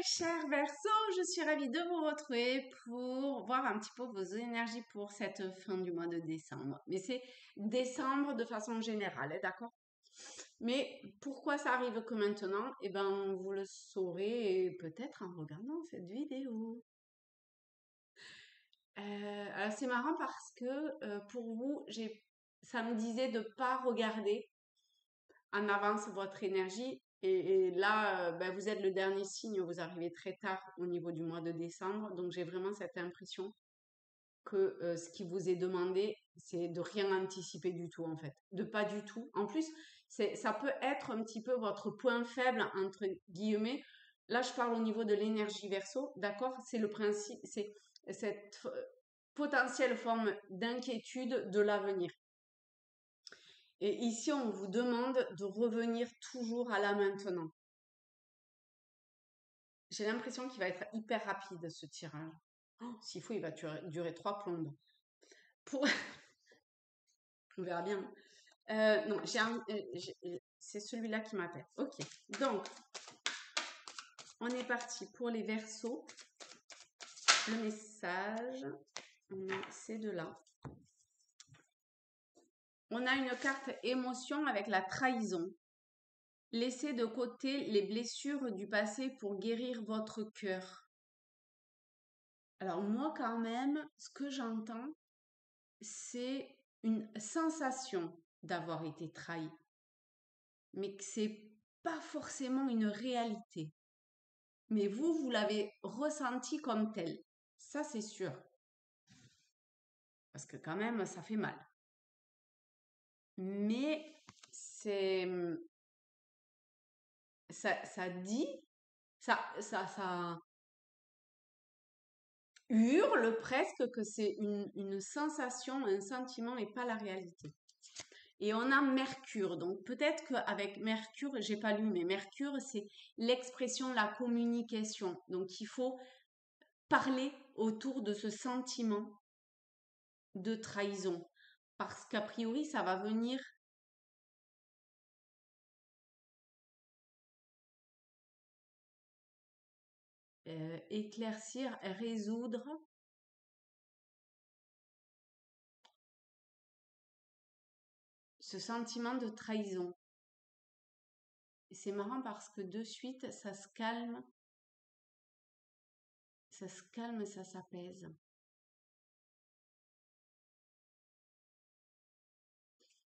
chers Verseaux, je suis ravie de vous retrouver pour voir un petit peu vos énergies pour cette fin du mois de décembre. Mais c'est décembre de façon générale, hein, d'accord? Mais pourquoi ça arrive que maintenant? Eh ben, vous le saurez peut-être en regardant cette vidéo. Alors c'est marrant parce que pour vous, ça me disait de pas regarder en avance votre énergie. Et là, ben, vous êtes le dernier signe, vous arrivez très tard au niveau du mois de décembre. Donc j'ai vraiment cette impression que ce qui vous est demandé, c'est de rien anticiper du tout en fait. De pas du tout. En plus, ça peut être un petit peu votre point faible, entre guillemets. Là, je parle au niveau de l'énergie verso, d'accord? C'est le principe, c'est cette potentielle forme d'inquiétude de l'avenir. Et ici, on vous demande de revenir toujours à la maintenant. J'ai l'impression qu'il va être hyper rapide, ce tirage. Oh, s'il faut, il va durer 3 plombes. Pour... On verra bien. Non, c'est celui-là qui m'appelle. Ok, donc, on est parti pour les Verseaux. Le message, c'est de là. On a une carte émotion avec la trahison. Laissez de côté les blessures du passé pour guérir votre cœur. Alors moi quand même, ce que j'entends, c'est une sensation d'avoir été trahi, mais que c'est pas forcément une réalité. Mais vous l'avez ressenti comme tel. Ça, c'est sûr. Parce que quand même, ça fait mal. Mais ça dit, ça hurle presque que c'est une sensation, un sentiment et pas la réalité. Et on a Mercure. Donc peut-être qu'avec Mercure, j'ai pas lu, mais Mercure, c'est l'expression, la communication. Donc il faut parler autour de ce sentiment de trahison. Parce qu'a priori, ça va venir éclaircir, résoudre ce sentiment de trahison. Et c'est marrant parce que de suite, ça se calme, ça s'apaise.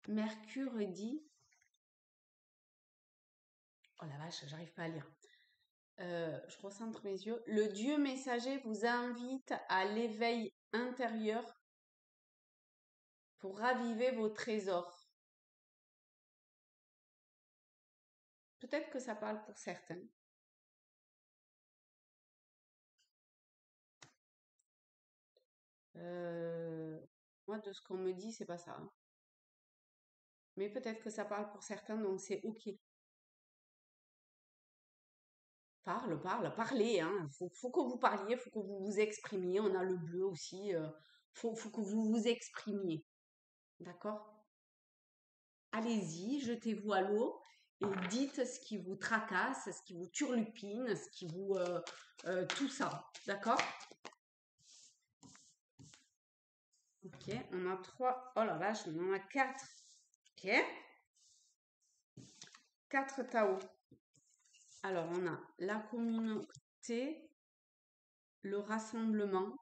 Mercure dit, oh la vache, j'arrive pas à lire. Je recentre mes yeux. Le Dieu messager vous invite à l'éveil intérieur pour raviver vos trésors. Peut-être que ça parle pour certains. Moi, de ce qu'on me dit, c'est pas ça, hein. Mais peut-être que ça parle pour certains, donc c'est ok. Parlez, hein. Faut que vous parliez, faut que vous vous exprimiez. On a le bleu aussi. Faut que vous vous exprimiez. D'accord? Allez-y, jetez-vous à l'eau et dites ce qui vous tracasse, ce qui vous turlupine, ce qui vous... tout ça. D'accord? Ok, on a 3. Oh la vache, on en a 4. Ok? 4 Tao. Alors, on a la communauté, le rassemblement.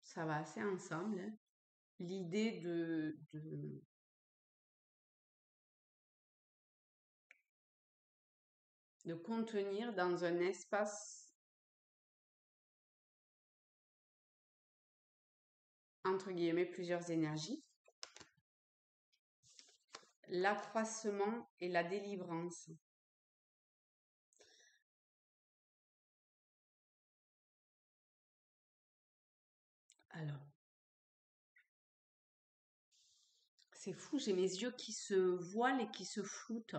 Ça va assez ensemble, hein. L'idée de contenir dans un espace, entre guillemets, plusieurs énergies. L'accroissement et la délivrance. Alors, c'est fou, j'ai mes yeux qui se voilent et qui se floutent.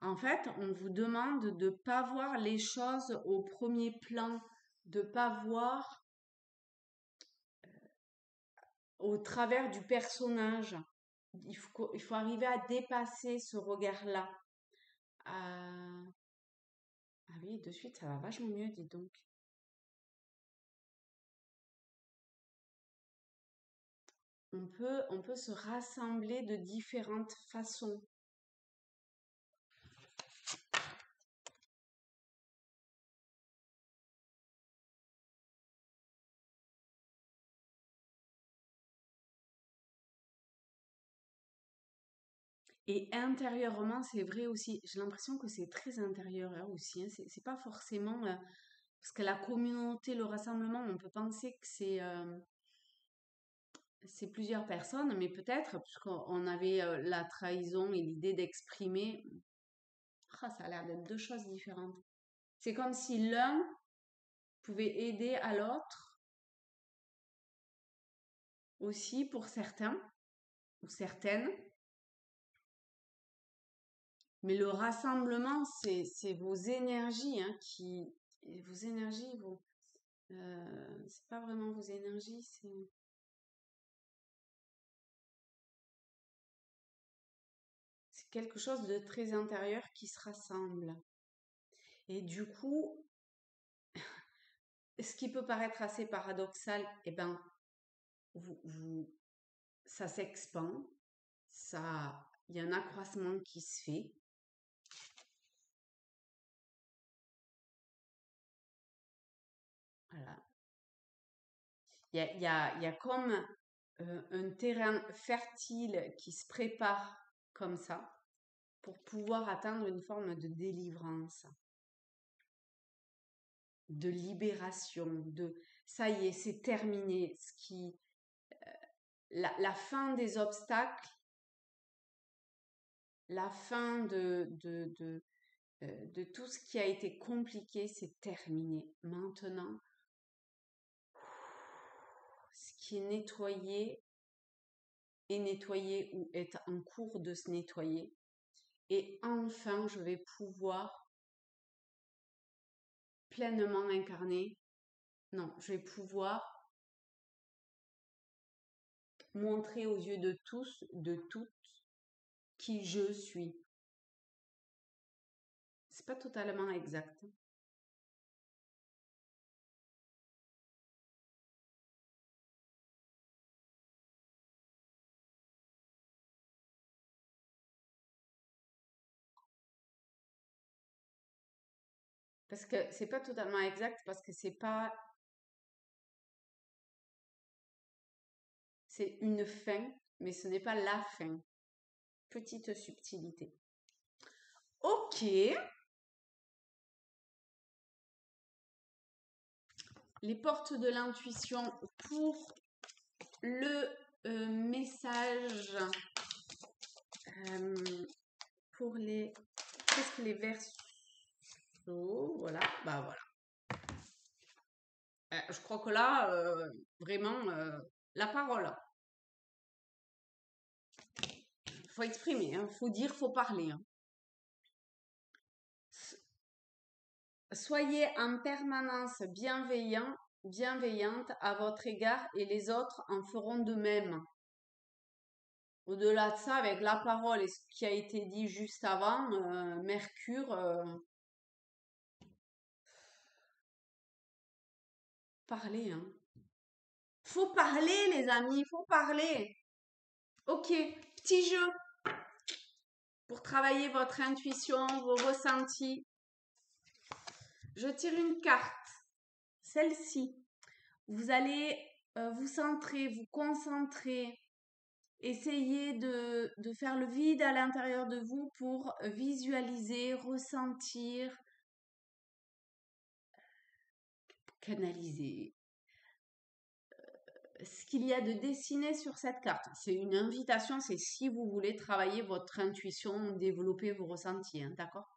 En fait, on vous demande de ne pas voir les choses au premier plan, de ne pas voir au travers du personnage. il faut arriver à dépasser ce regard-là. Ah oui, de suite, ça va vachement mieux, dis donc. On peut se rassembler de différentes façons. Et intérieurement, c'est vrai aussi. J'ai l'impression que c'est très intérieur là aussi, hein. C'est pas forcément parce que la communauté, le rassemblement, on peut penser que c'est plusieurs personnes, mais peut-être puisqu'on avait la trahison et l'idée d'exprimer. Ah, ça a l'air d'être deux choses différentes. C'est comme si l'un pouvait aider à l'autre aussi pour certains ou certaines. Mais le rassemblement, c'est vos énergies, hein, vos énergies, c'est pas vraiment vos énergies, c'est quelque chose de très intérieur qui se rassemble. Et du coup, ce qui peut paraître assez paradoxal, eh ben, vous, ça s'expand, il y a un accroissement qui se fait. Voilà. Il y a comme un terrain fertile qui se prépare comme ça pour pouvoir atteindre une forme de délivrance, de libération, de ça y est, c'est terminé. La fin des obstacles, la fin de tout ce qui a été compliqué, c'est terminé. Maintenant, ce qui est nettoyé ou est en cours de se nettoyer. Et enfin, je vais pouvoir pleinement incarner. Non, je vais pouvoir montrer aux yeux de tous, de toutes, qui je suis. C'est pas totalement exact. Parce que c'est pas totalement exact, parce que c'est une fin, mais ce n'est pas la fin. Petite subtilité. Ok. Les portes de l'intuition pour le message euh, pour les qu'est-ce que les versos, voilà, bah voilà. Je crois que là, vraiment, la parole. Faut exprimer, hein, faut dire, faut parler, hein. Soyez en permanence bienveillante à votre égard et les autres en feront de même. Au-delà de ça, avec la parole et ce qui a été dit juste avant, Mercure, parlez, hein. Faut parler, les amis, faut parler. Ok, petit jeu pour travailler votre intuition, vos ressentis. Je tire une carte, celle-ci. Vous allez vous centrer, vous concentrer, essayer de faire le vide à l'intérieur de vous pour visualiser, ressentir, canaliser ce qu'il y a de dessiné sur cette carte. C'est une invitation, c'est si vous voulez travailler votre intuition, développer vos ressentis, hein, d'accord?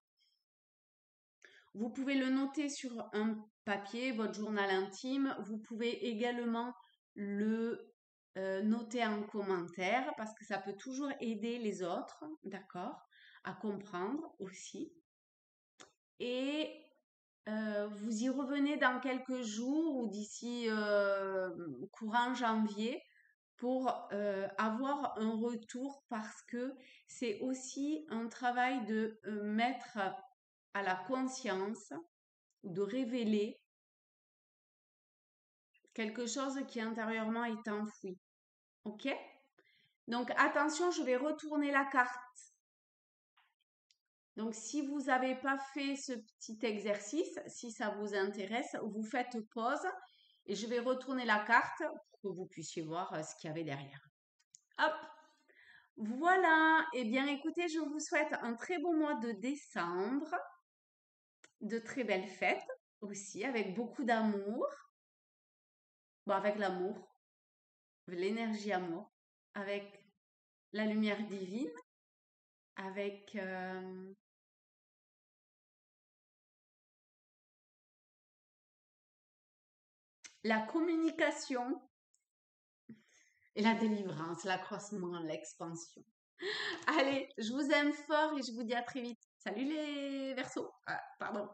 Vous pouvez le noter sur un papier, votre journal intime. Vous pouvez également le noter en commentaire parce que ça peut toujours aider les autres, d'accord, à comprendre aussi. Et vous y revenez dans quelques jours ou d'ici courant janvier pour avoir un retour parce que c'est aussi un travail de mettre à la conscience, de révéler quelque chose qui intérieurement est enfoui. Ok? Donc attention, je vais retourner la carte. Donc si vous n'avez pas fait ce petit exercice, si ça vous intéresse, vous faites pause et je vais retourner la carte pour que vous puissiez voir ce qu'il y avait derrière. Hop! Voilà, eh bien écoutez, je vous souhaite un très beau mois de décembre, de très belles fêtes aussi, avec beaucoup d'amour, bon, avec l'amour, l'énergie amour, avec la lumière divine, avec la communication et la délivrance, l'accroissement, l'expansion. Allez, je vous aime fort et je vous dis à très vite. Salut les Verseaux. Ah, pardon.